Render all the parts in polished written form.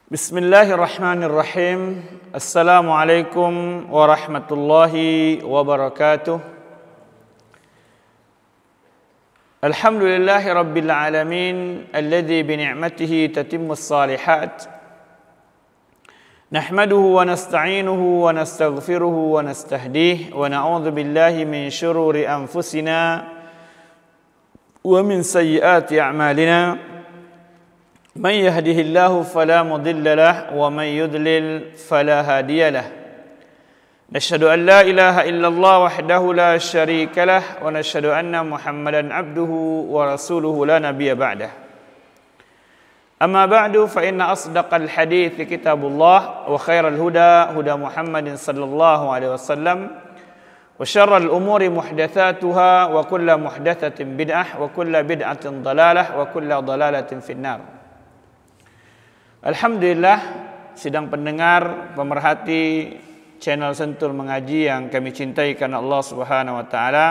Bismillahirrahmanirrahim. Assalamualaikum warahmatullahi wabarakatuh. Alhamdulillahi rabbil alamin alladzi bi ni'matihi tatimmus shalihat. Nahmaduhu wa nasta'inuhu wa nastaghfiruhu wa nastahdihi wa na'udzu billahi min shururi anfusina wa min sayyiati a'malina. من يهده الله فلا مضل له ومن يضلل فلا هادي له نشهد أن لا إله إلا الله وحده لا شريك له ونشهد أن محمدا عبده ورسوله لا نبي بعده أما بعد فإن أصدق الحديث كتاب الله وخير الهدى هدى محمد صلى الله عليه وسلم وشر الأمور محدثاتها وكل محدثة بدعة وكل بدعة ضلالة وكل ضلالة في النار. Alhamdulillah, sidang pendengar, pemerhati channel Sentul Mengaji yang kami cintai karena Allah Subhanahu wa taala.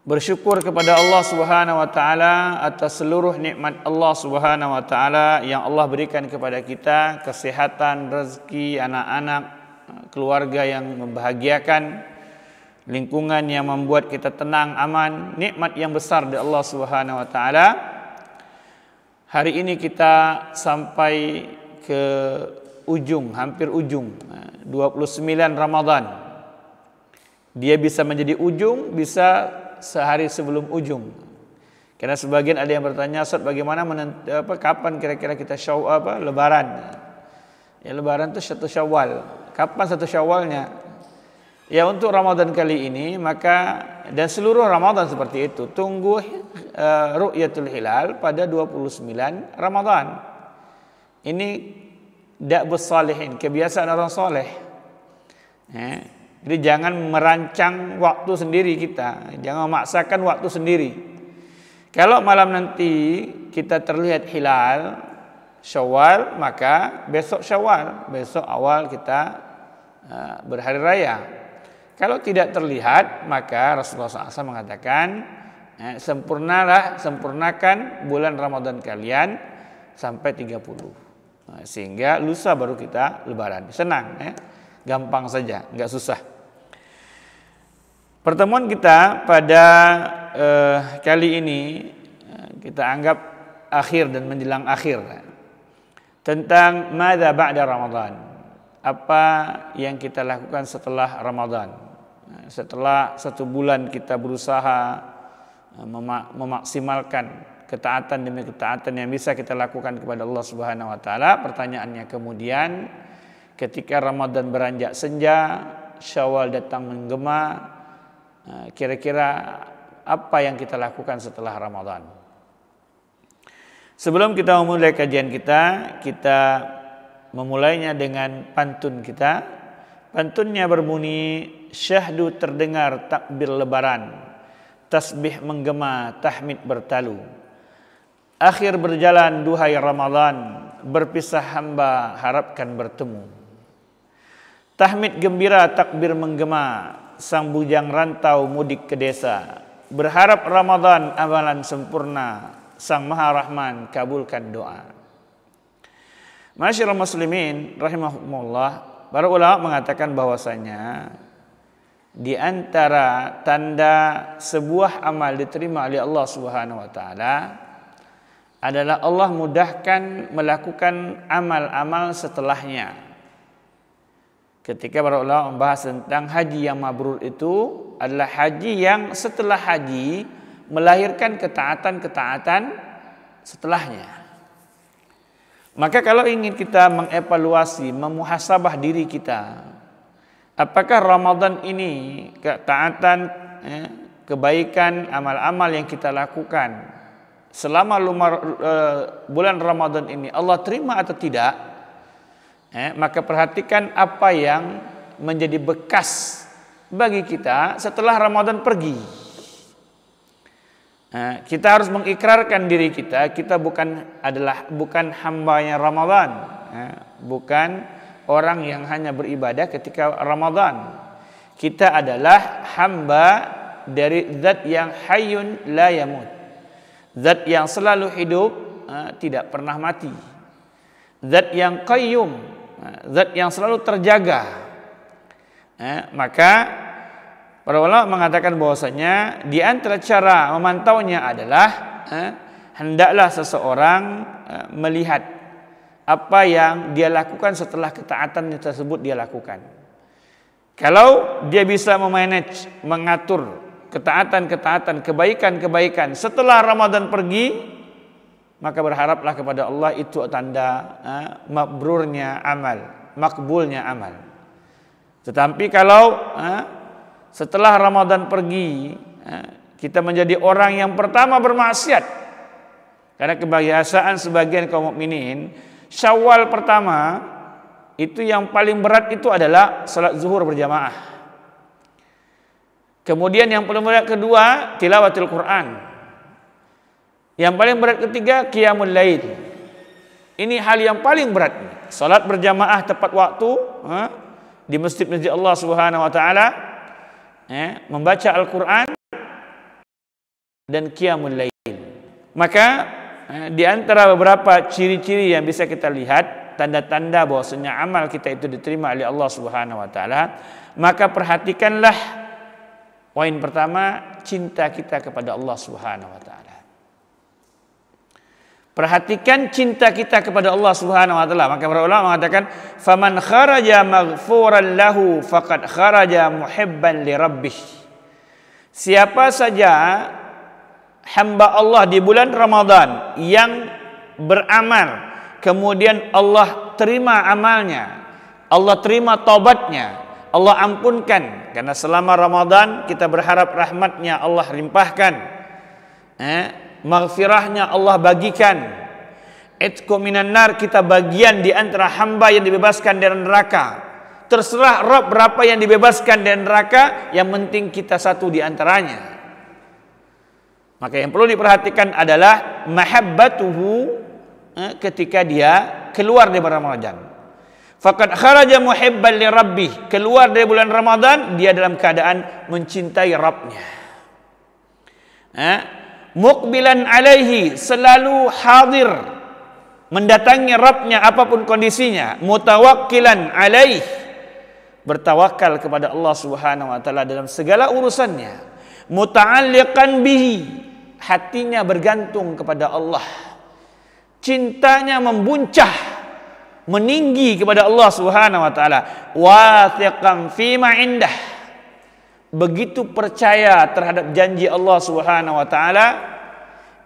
Bersyukur kepada Allah Subhanahu wa taala atas seluruh nikmat Allah Subhanahu wa taala yang Allah berikan kepada kita, kesehatan, rezeki, anak-anak, keluarga yang membahagiakan, lingkungan yang membuat kita tenang, aman, nikmat yang besar dari Allah Subhanahu wa taala. Hari ini kita sampai ke ujung, hampir ujung 29 Ramadan. Dia bisa menjadi ujung, bisa sehari sebelum ujung. Karena sebagian ada yang bertanya, Ustaz, bagaimana kapan kira-kira kita lebaran? Ya, lebaran itu 1 Syawal. Kapan 1 Syawalnya? Ya, untuk Ramadan kali ini maka dan seluruh Ramadan seperti itu, tunggu ru'yatul hilal pada 29 Ramadan. Ini da'bus salihin, kebiasaan orang soleh. Jadi jangan merancang waktu sendiri kita, jangan memaksakan waktu sendiri. Kalau malam nanti kita terlihat hilal Syawal, maka besok Syawal, besok awal kita berhari raya. Kalau tidak terlihat, maka Rasulullah SAW mengatakan, sempurnakan bulan Ramadan kalian sampai 30. Sehingga lusa baru kita lebaran. Senang, gampang saja, nggak susah. Pertemuan kita pada kali ini kita anggap akhir dan menjelang akhir. Tentang madza ba'da Ramadan. Apa yang kita lakukan setelah Ramadan. Setelah 1 bulan kita berusaha memaksimalkan ketaatan demi ketaatan yang bisa kita lakukan kepada Allah Subhanahu wa taala. Pertanyaannya kemudian, ketika Ramadan beranjak senja, Syawal datang menggema, kira-kira apa yang kita lakukan setelah Ramadan? Sebelum kita memulai kajian kita memulainya dengan pantun kita. Pantunnya berbunyi, syahdu terdengar takbir lebaran, tasbih menggema, tahmid bertalu. Akhir berjalan duhai Ramadan, berpisah hamba harapkan bertemu. Tahmid gembira, takbir menggema, sang bujang rantau mudik ke desa. Berharap Ramadan amalan sempurna, sang Maha Rahman kabulkan doa. Masyaallah muslimin rahimahumullah, para ulama mengatakan bahwasanya di antara tanda sebuah amal diterima oleh Allah Subhanahu wa taala adalah Allah mudahkan melakukan amal-amal setelahnya. Ketika para ulama membahas tentang haji yang mabrur, itu adalah haji yang setelah haji melahirkan ketaatan-ketaatan setelahnya. Maka kalau ingin kita mengevaluasi, memuhasabah diri kita, apakah Ramadan ini ketaatan, kebaikan, amal-amal yang kita lakukan selama bulan Ramadan ini Allah terima atau tidak? Maka perhatikan apa yang menjadi bekas bagi kita setelah Ramadan pergi. Kita harus mengikrarkan diri kita bukan hambanya Ramadan, bukan orang yang hanya beribadah ketika Ramadan. Kita adalah hamba dari zat yang hayyun la yamut, zat yang selalu hidup, tidak pernah mati. zat yang qayyum, zat yang selalu terjaga. Maka para ulama mengatakan bahwasanya di antara cara memantaunya adalah hendaklah seseorang melihat apa yang dia lakukan setelah ketaatan tersebut dia lakukan. Kalau dia bisa memanage, mengatur ketaatan-ketaatan, kebaikan-kebaikan setelah Ramadan pergi, maka berharaplah kepada Allah itu tanda mabrurnya amal, makbulnya amal. Tetapi kalau setelah Ramadan pergi kita menjadi orang yang pertama bermaksiat, karena kebiasaan sebagian kaum mukminin Syawal pertama itu yang paling berat itu adalah salat zuhur berjamaah. Kemudian yang paling berat kedua tilawatul Quran. Yang paling berat ketiga qiyamul lail. Ini hal yang paling berat. Salat berjamaah tepat waktu di masjid-masjid Allah Subhanahu wa taala, membaca Al-Qur'an dan qiyamul lail. Maka di antara beberapa ciri-ciri yang bisa kita lihat, tanda-tanda bahwasanya amal kita itu diterima oleh Allah Subhanahu wa taala, maka perhatikanlah poin pertama, cinta kita kepada Allah Subhanahu wa taala. Perhatikan cinta kita kepada Allah Subhanahu wa taala. Maka para ulama mengatakan, "Faman kharaja maghfuran lahu faqad kharaja muhibban li rabbih." Siapa saja hamba Allah di bulan Ramadan yang beramal, kemudian Allah terima amalnya, Allah terima taubatnya, Allah ampunkan, karena selama Ramadan kita berharap rahmatnya Allah limpahkan, maghfirahnya Allah bagikan, itqu minan nar, kita bagian di antara hamba yang dibebaskan dari neraka. Terserah Rabb berapa yang dibebaskan dari neraka, yang penting kita satu di antaranya. Maka yang perlu diperhatikan adalah mahabbatuhu ketika dia keluar dari bulan Ramadan. Faqad kharaja muhibban li rabbih, keluar dari bulan Ramadan dia dalam keadaan mencintai Rabbnya. Muqbilan alaihi, selalu hadir mendatangi Rabbnya apapun kondisinya. Mutawakkilan alaih, bertawakal kepada Allah Subhanahu wa taala dalam segala urusannya. Muta'alliqan bihi, hatinya bergantung kepada Allah, cintanya membuncah, meninggi kepada Allah Subhanahu wa taala. Wathiqan fima indah, begitu percaya terhadap janji Allah Subhanahu wa taala,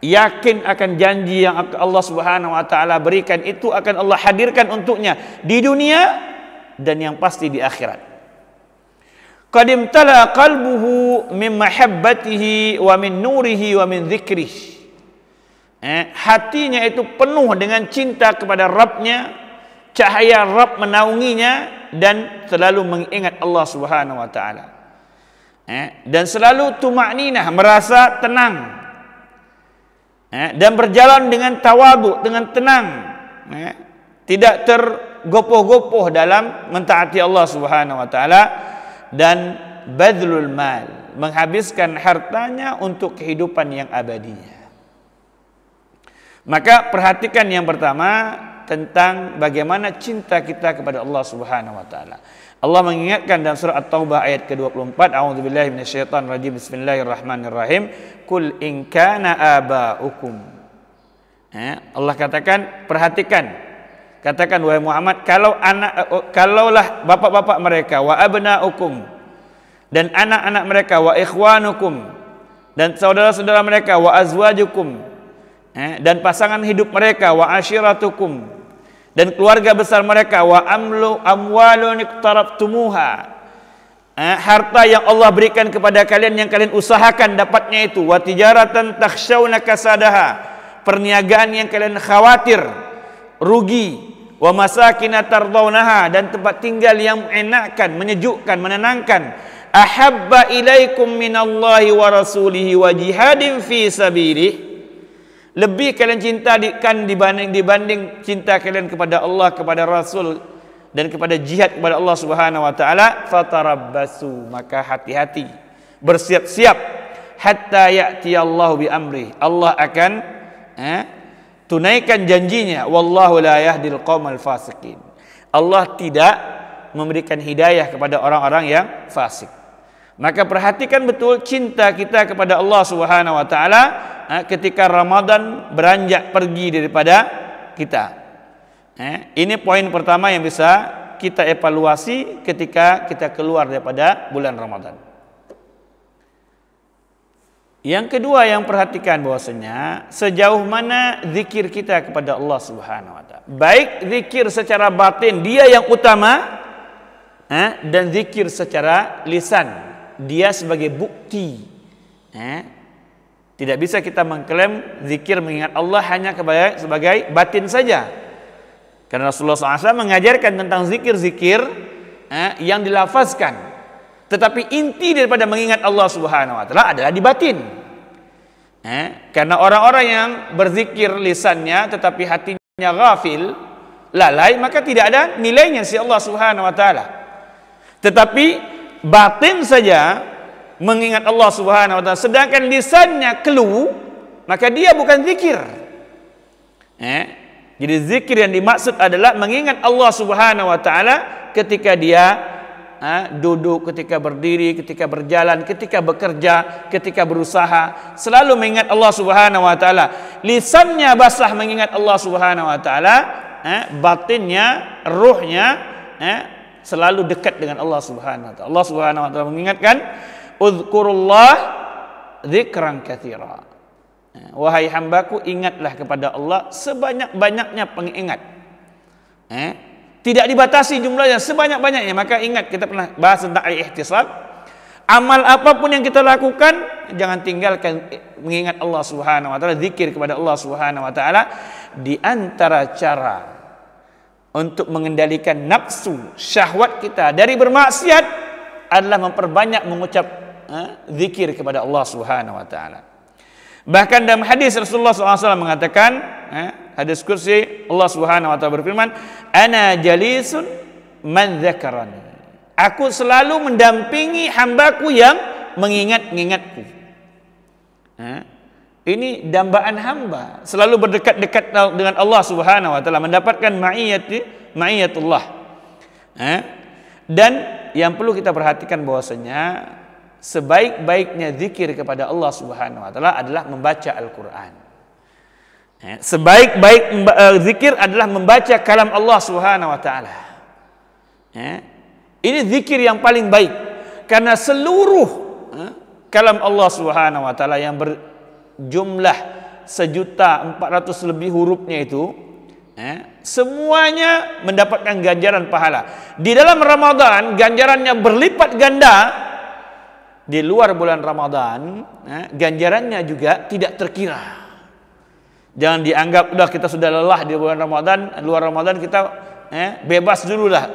yakin akan janji yang Allah Subhanahu wa taala berikan itu akan Allah hadirkan untuknya di dunia dan yang pasti di akhirat. Qad imtala qalbuhu min mahabbatihi wa min nurihi wa min dzikrihi. Hatinya itu penuh dengan cinta kepada Rabbnya, cahaya Rabb menaunginya dan selalu mengingat Allah Subhanahu wa taala. Dan selalu tumakninah, merasa tenang, dan berjalan dengan tawadhu, dengan tenang, tidak tergopoh-gopoh dalam mentaati Allah Subhanahu wa taala. Dan badlul mal, menghabiskan hartanya untuk kehidupan yang abadinya. Maka perhatikan yang pertama tentang bagaimana cinta kita kepada Allah Subhanahu wa taala. Allah mengingatkan dalam surah At-Taubah ayat ke-24, a'udzubillahi minasyaitonir rajim, bismillahirrahmanirrahim, qul in kana aba'ukum. Allah katakan, perhatikan, katakan wahai Muhammad, kalaulah bapak-bapak mereka, wa abnaukum, dan anak-anak mereka, wa ikhwanukum, dan saudara-saudara mereka, wa azwajukum, dan pasangan hidup mereka, wa ashiratukum, dan keluarga besar mereka, wa amwalun iqtaraftumuha, harta yang Allah berikan kepada kalian yang kalian usahakan dapatnya itu, wa tijaratan takhshawna kasadaha, perniagaan yang kalian khawatir rugi, wa masakin tardawnaha, dan tempat tinggal yang menyenangkan, menyejukkan, menenangkan, ahabba ilaikum minallahi wa rasulihi wa jihadin fi sabilih, lebih kalian cintakan dibanding cinta kalian kepada Allah, kepada Rasul, dan kepada jihad kepada Allah Subhanahu wa taala. Fatarabbasu, maka hati-hati, bersiap-siap, hatta ya'tiyallahu bi amri, Allah akan tunaikan janjinya, wallahu la yahdil qaumal fasiqin. Allah tidak memberikan hidayah kepada orang-orang yang fasik. Maka perhatikan betul cinta kita kepada Allah Subhanahu wa taala ketika Ramadan beranjak pergi daripada kita. Ini poin pertama yang bisa kita evaluasi ketika kita keluar daripada bulan Ramadan. Yang kedua yang perhatikan bahwasanya sejauh mana zikir kita kepada Allah Subhanahu wa taala. Baik zikir secara batin dia yang utama dan zikir secara lisan dia sebagai bukti. Tidak bisa kita mengklaim zikir mengingat Allah hanya sebagai batin saja. Karena Rasulullah SAW mengajarkan tentang zikir-zikir yang dilafazkan. Tetapi inti daripada mengingat Allah Subhanahu wa taala adalah di batin. Karena orang-orang yang berzikir lisannya tetapi hatinya ghafil, lalai, maka tidak ada nilainya si Allah Subhanahu wa taala. Tetapi batin saja mengingat Allah Subhanahu wa taala sedangkan lisannya keluh, maka dia bukan zikir. Jadi zikir yang dimaksud adalah mengingat Allah Subhanahu wa taala ketika dia duduk, ketika berdiri, ketika berjalan, ketika bekerja, ketika berusaha, selalu mengingat Allah Subhanahu wa taala. Lisannya basah mengingat Allah Subhanahu wa taala, batinnya, ruhnya selalu dekat dengan Allah Subhanahu wa taala. Allah Subhanahu wa taala mengingatkan, "Udzkurullah dzikran katsira." Wahai hambaku, ingatlah kepada Allah sebanyak-banyaknya pengingat. Tidak dibatasi jumlahnya, sebanyak-banyaknya. Maka ingat, kita pernah bahas tentang ihtisab. Amal apapun yang kita lakukan, jangan tinggalkan mengingat Allah Subhanahu wa taala, zikir kepada Allah Subhanahu wa taala. Di antara cara untuk mengendalikan nafsu syahwat kita dari bermaksiat adalah memperbanyak mengucap zikir kepada Allah Subhanahu wa taala. Bahkan dalam hadis Rasulullah SAW mengatakan, hadis kursi, Allah Subhanahu wa taala berfirman, "Ana jalisun man dzakarani." Aku selalu mendampingi hambaku yang mengingat-ingatku. Ini dambaan hamba, selalu berdekat-dekat dengan Allah Subhanahu wa taala, mendapatkan ma'iyatullah. Dan yang perlu kita perhatikan bahwasanya sebaik-baiknya zikir kepada Allah Subhanahu wa taala adalah membaca Al-Qur'an. Sebaik-baik zikir adalah membaca kalam Allah Subhanahu wa taala. Ini zikir yang paling baik karena seluruh kalam Allah Subhanahu wa taala yang berjumlah 1.400.000 lebih hurufnya itu semuanya mendapatkan ganjaran pahala. Di dalam Ramadan ganjarannya berlipat ganda. Di luar bulan Ramadan ganjarannya juga tidak terkira. Jangan dianggap udah kita sudah lelah di bulan Ramadan, luar Ramadan kita bebas dulu lah.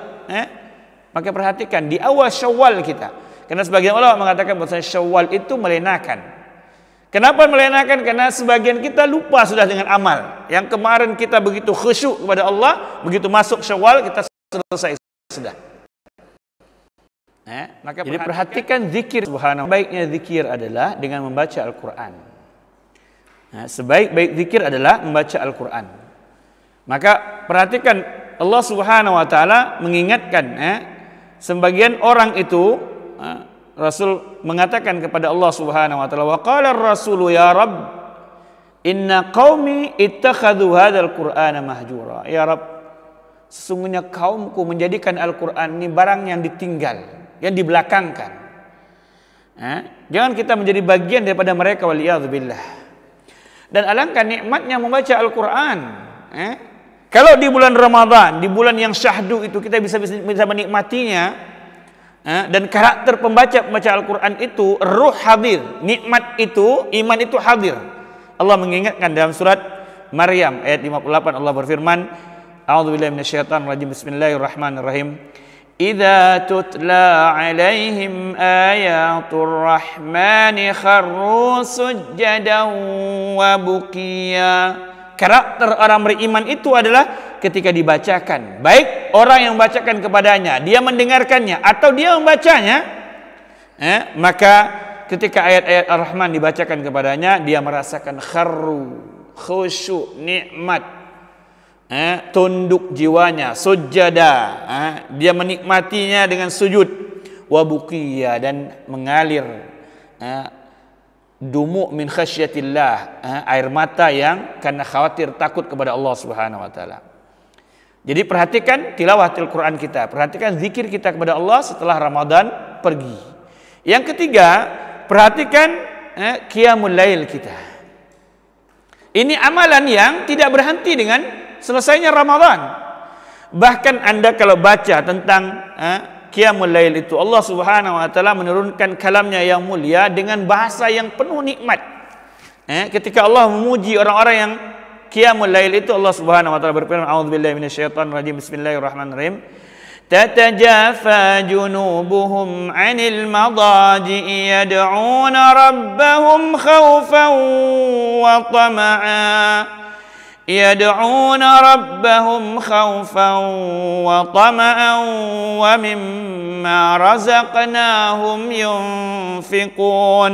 Maka perhatikan di awal Syawal kita. Karena sebagian ulama mengatakan bahwa Syawal itu melenakan. Kenapa melenakan? Karena sebagian kita lupa sudah dengan amal. Yang kemarin kita begitu khusyuk kepada Allah, begitu masuk Syawal kita selesai sudah. Maka jadi perhatikan zikir Subhanallah. Baiknya zikir adalah dengan membaca Al-Quran. Sebaik-baik zikir adalah membaca Al-Quran. Maka perhatikan Allah Subhanahu wa taala mengingatkan sebagian orang itu, Rasul mengatakan kepada Allah Subhanahu wa taala, "Wa qala ar-rasulu ya Rabb, inna qaumi ittakhadhu hadzal Qur'ana mahjura." Ya Rabb, sesungguhnya kaumku menjadikan Al-Quran ini barang yang ditinggal, yang dibelakangkan. Jangan kita menjadi bagian daripada mereka, waliyadzubillah. Dan alangkah nikmatnya membaca Al-Quran. Kalau di bulan Ramadan, di bulan yang syahdu itu kita bisa menikmatinya, dan karakter pembaca Al-Quran itu ruh hadir, nikmat itu, iman itu hadir. Allah mengingatkan dalam surat Maryam ayat 58, Allah berfirman, a'udzubillahi minasyaitonir rajim, bismillahirrahmanirrahim. Idza tutla 'alaihim ayatur rahmani kharru sujjadan wa bukiya. Karakter orang beriman itu adalah ketika dibacakan, baik orang yang membacakan kepadanya, dia mendengarkannya atau dia membacanya, maka ketika ayat-ayat Ar-Rahman dibacakan kepadanya, dia merasakan kharru. khusyuk, nikmat, tunduk jiwanya, sujada, dia menikmatinya dengan sujud, wa buqiya, dan mengalir dumu' min khasyatillah, air mata yang karena khawatir takut kepada Allah Subhanahu wa taala. Jadi perhatikan tilawatil Quran kita, perhatikan zikir kita kepada Allah setelah Ramadan pergi. Yang ketiga, perhatikan qiyamul lail kita. Ini amalan yang tidak berhenti dengan selesainya Ramadan. Bahkan Anda kalau baca tentang qiyamul lail itu, Allah Subhanahu wa taala menurunkan kalamnya yang mulia dengan bahasa yang penuh nikmat. Ketika Allah memuji orang-orang yang qiyamul lail itu, Allah Subhanahu wa taala berfirman, a'udzubillahi minasyaitonir rajim, bismillahirrahmanirrahim. Tatajafa junubuhum 'anil madaji'i yad'una rabbahum khaufan wa tama'a. يدعون ربهم خوفا وطمعا ومما رزقناهم ينفقون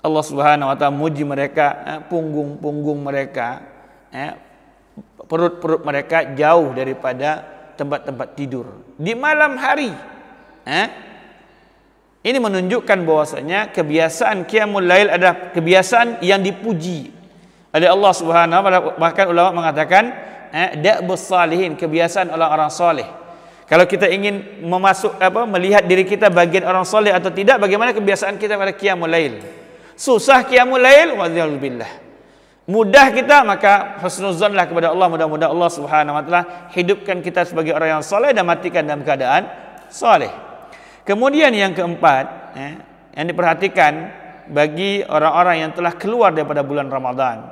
Allah Subhanahu wa taala muji mereka, punggung-punggung mereka, perut-perut mereka jauh daripada tempat-tempat tidur di malam hari. Ini menunjukkan bahwasanya kebiasaan qiyamul lail adalah kebiasaan yang dipuji oleh Allah Subhanahu wa taala. Bahkan ulama mengatakan da'bus salihin, kebiasaan orang-orang saleh. Kalau kita ingin melihat diri kita bagian orang saleh atau tidak, bagaimana kebiasaan kita pada qiyamul lail. Susah qiyamul lail, wa'udzubillah. Mudah kita, maka husnuzanlah kepada Allah, mudah-mudahan Allah Subhanahu wa taala hidupkan kita sebagai orang yang saleh dan matikan dalam keadaan saleh. Kemudian yang keempat, yang diperhatikan bagi orang-orang yang telah keluar daripada bulan Ramadan,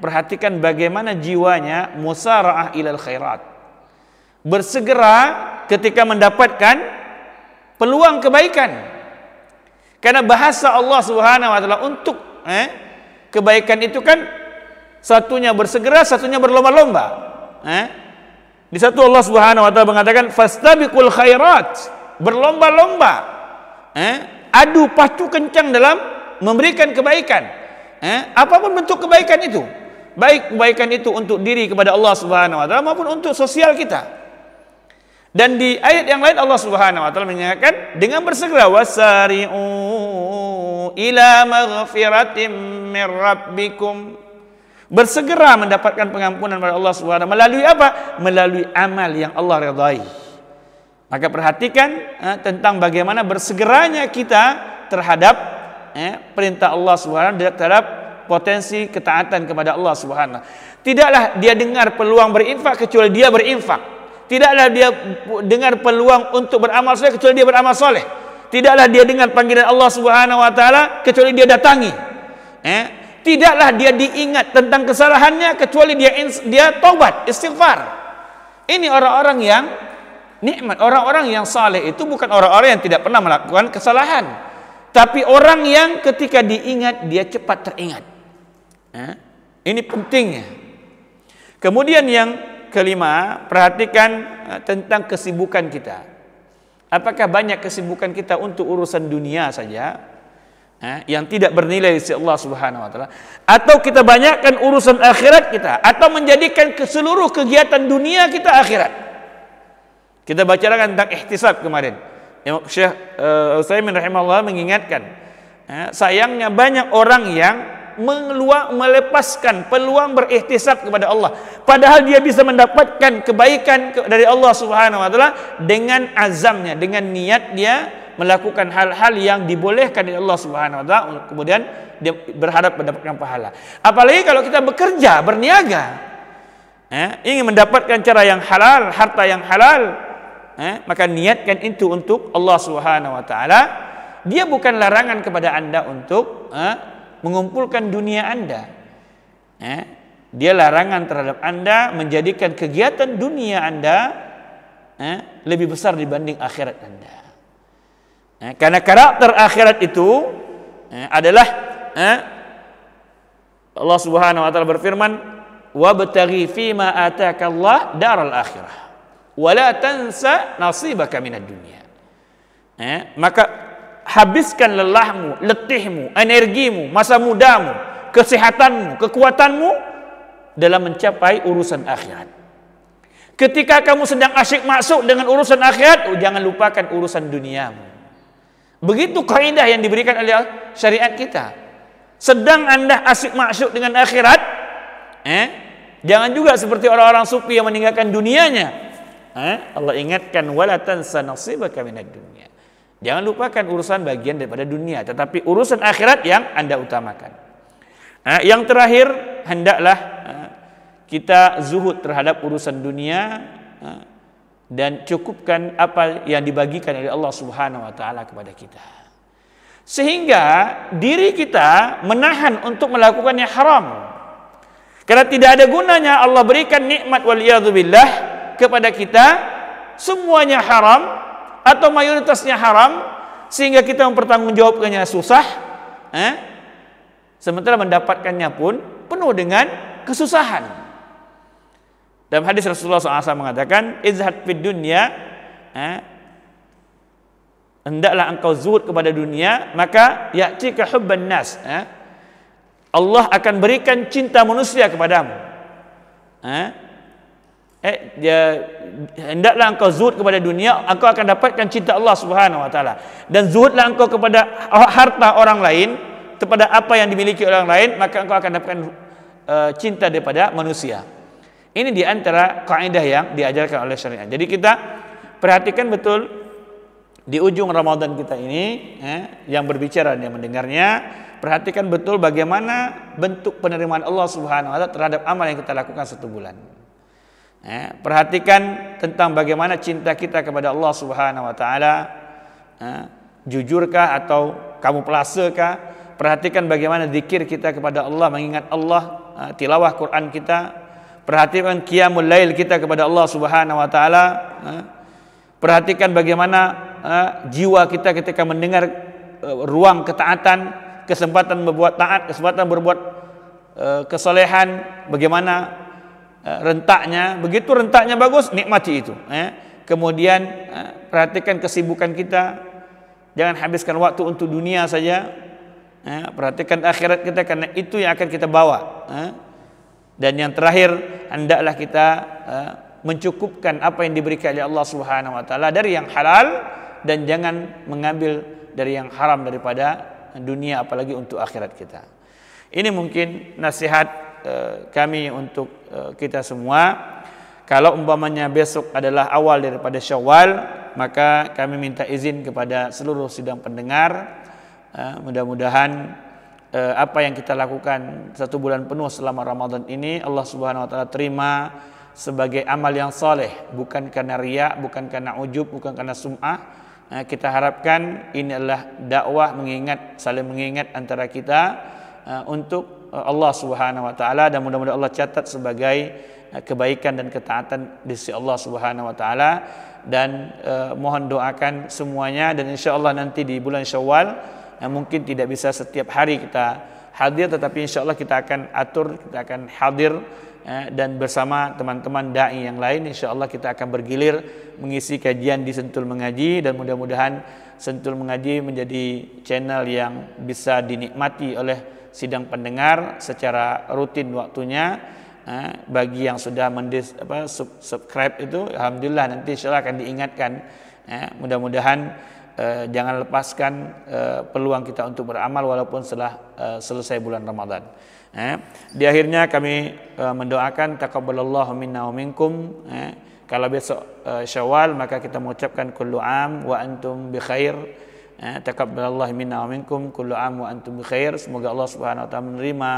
perhatikan bagaimana jiwanya musara'ah ilal khairat, bersegera ketika mendapatkan peluang kebaikan. Karena bahasa Allah Subhanahu wa taala untuk kebaikan itu kan satunya bersegera, satunya berlomba-lomba. Di satu Allah Subhanahu wa taala mengatakan fastabiqul khairat, berlomba-lomba, adu pacu kencang dalam memberikan kebaikan, apapun bentuk kebaikan itu, baik kebaikan itu untuk diri kepada Allah Subhanahu wa taala maupun untuk sosial kita. Dan di ayat yang lain Allah Subhanahu wa taala menyatakan dengan bersegera, wasari'u ila maghfiratin min rabbikum, bersegera mendapatkan pengampunan dari Allah Subhanahu wa taala melalui apa? Melalui amal yang Allah ridai. Maka perhatikan tentang bagaimana bersegeranya kita terhadap perintah Allah Subhanahu wa taala, terhadap potensi ketaatan kepada Allah Subhanahu wa taala. Tidaklah dia dengar peluang berinfak kecuali dia berinfak. Tidaklah dia dengar peluang untuk beramal soleh kecuali dia beramal soleh. Tidaklah dia dengar panggilan Allah Subhanahu wa taala kecuali dia datangi. Tidaklah dia diingat tentang kesalahannya kecuali dia taubat, istighfar. Ini orang-orang yang nikmat. Orang-orang yang saleh itu bukan orang-orang yang tidak pernah melakukan kesalahan, tapi orang yang ketika diingat dia cepat teringat. Ini pentingnya. Kemudian yang kelima, perhatikan tentang kesibukan kita. Apakah banyak kesibukan kita untuk urusan dunia saja, yang tidak bernilai di sisi Allah Subhanahu wa taala, atau kita banyakkan urusan akhirat kita, atau menjadikan seluruh kegiatan dunia kita akhirat. Kita bacakan tentang ihtisab kemarin. Syekh Utsaimin rahimahullah mengingatkan, sayangnya banyak orang yang melepaskan peluang berihtisab kepada Allah, padahal dia bisa mendapatkan kebaikan dari Allah Subhanahu wa taala dengan azamnya, dengan niat dia melakukan hal-hal yang dibolehkan oleh Allah Subhanahu wa taala, kemudian dia berharap mendapatkan pahala. Apalagi kalau kita bekerja, berniaga, ingin mendapatkan cara yang halal, harta yang halal, maka niatkan itu untuk Allah Subhanahu wa taala. Dia bukan larangan kepada Anda untuk mengumpulkan dunia Anda. Dia larangan terhadap Anda menjadikan kegiatan dunia Anda lebih besar dibanding akhirat Anda. Karena karakter akhirat itu adalah Allah Subhanahu wa taala berfirman, wabtaghi fima ataka Allah daral akhirah wala tansa nasibaka minad dunya. Maka habiskan lelahmu, letihmu, energimu, masa mudamu, kesehatanmu, kekuatanmu dalam mencapai urusan akhirat. Ketika kamu sedang asyik masuk dengan urusan akhirat, jangan lupakan urusan duniamu. Begitu kaidah yang diberikan oleh syariat kita. Sedang Anda asyik masuk dengan akhirat, jangan juga seperti orang-orang sufi yang meninggalkan dunianya. Allah ingatkan, wala tansa nasibaka minad dunya. Jangan lupakan urusan bagian daripada dunia, tetapi urusan akhirat yang Anda utamakan. Yang terakhir, hendaklah kita zuhud terhadap urusan dunia dan cukupkan apa yang dibagikan oleh Allah Subhanahu wa taala kepada kita. Sehingga diri kita menahan untuk melakukan yang haram. Karena tidak ada gunanya Allah berikan nikmat waliyadzubillah kepada kita, semuanya haram atau mayoritasnya haram, sehingga kita mempertanggungjawabkannya susah, sementara mendapatkannya pun penuh dengan kesusahan. Dalam hadis Rasulullah SAW mengatakan, izhad fid dunya, hendaklah engkau zuhud kepada dunia, maka ya'tika hubban nas, Allah akan berikan cinta manusia kepadamu. Hendaklah engkau zuhud kepada dunia, engkau akan dapatkan cinta Allah Subhanahu wa taala. Dan zuhudlah engkau kepada harta orang lain, kepada apa yang dimiliki orang lain, maka engkau akan dapatkan cinta daripada manusia. Ini di antara kaidah yang diajarkan oleh syariat. Jadi kita perhatikan betul di ujung Ramadan kita ini, yang berbicara dan yang mendengarnya, perhatikan betul bagaimana bentuk penerimaan Allah Subhanahu wa taala terhadap amal yang kita lakukan satu bulan. Perhatikan tentang bagaimana cinta kita kepada Allah Subhanahu wa taala, jujurkah atau kamuflasekah? Perhatikan bagaimana zikir kita kepada Allah, mengingat Allah, tilawah Quran kita. Perhatikan qiyamul lail kita kepada Allah Subhanahu wa taala. Perhatikan bagaimana jiwa kita ketika mendengar ruang ketaatan, kesempatan berbuat taat, kesempatan berbuat kesolehan, bagaimana rentaknya. Begitu rentaknya bagus, nikmati itu. Kemudian perhatikan kesibukan kita, jangan habiskan waktu untuk dunia saja. Perhatikan akhirat kita, karena itu yang akan kita bawa. Dan yang terakhir, hendaklah kita mencukupkan apa yang diberikan oleh Allah Subhanahu wa taala dari yang halal, dan jangan mengambil dari yang haram daripada dunia, apalagi untuk akhirat kita. Ini mungkin nasihat kami untuk kita semua. Kalau umpamanya besok adalah awal daripada Syawal, maka kami minta izin kepada seluruh sidang pendengar, mudah-mudahan apa yang kita lakukan satu bulan penuh selama Ramadan ini Allah Subhanahu wa taala terima sebagai amal yang soleh, bukan karena riya, bukan karena ujub, bukan karena sum'ah. Kita harapkan ini adalah dakwah saling mengingat antara kita untuk Allah Subhanahu wa taala, dan mudah-mudahan Allah catat sebagai kebaikan dan ketaatan di sisi Allah Subhanahu wa taala. Dan mohon doakan semuanya, dan insyaallah nanti di bulan Syawal mungkin tidak bisa setiap hari kita hadir, tetapi insya Allah kita akan atur, kita akan hadir dan bersama teman-teman da'i yang lain insya Allah kita akan bergilir mengisi kajian di Sentul Mengaji, dan mudah-mudahan Sentul Mengaji menjadi channel yang bisa dinikmati oleh sidang pendengar secara rutin waktunya. Bagi yang sudah subscribe itu, alhamdulillah, nanti insya Allah akan diingatkan. Mudah-mudahan jangan lepaskan peluang kita untuk beramal walaupun setelah selesai bulan Ramadan. Di akhirnya kami mendoakan taqabbalallahu minna wa minkum. Kalau besok Syawal, maka kita mengucapkan kullu am wa antum bi khair. Taqabbalallahu minna wa minkum kullu am wa antum bi khair. Semoga Allah Subhanahu wa taala menerima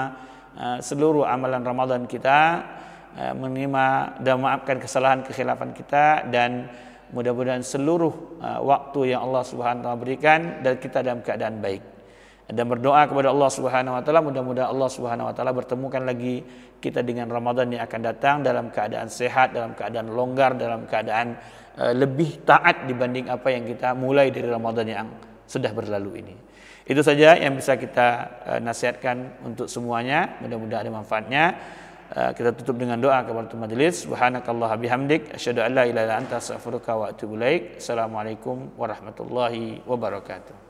seluruh amalan Ramadan kita, menerima dan memaafkan kesalahan kekhilafan kita, dan mudah-mudahan seluruh waktu yang Allah Subhanahu wa taala berikan dan kita dalam keadaan baik. Dan berdoa kepada Allah Subhanahu wa taala, mudah-mudahan Allah Subhanahu wa taala bertemukan lagi kita dengan Ramadan yang akan datang dalam keadaan sehat, dalam keadaan longgar, dalam keadaan lebih taat dibanding apa yang kita mulai dari Ramadan yang sudah berlalu ini. Itu saja yang bisa kita nasihatkan untuk semuanya, mudah-mudahan ada manfaatnya. Kita tutup dengan doa kepada majelis. Subhanakallah bihamdik asyhadu an la ilaha illa anta astaghfiruka wa atubu ilaik. Assalamualaikum warahmatullahi wabarakatuh.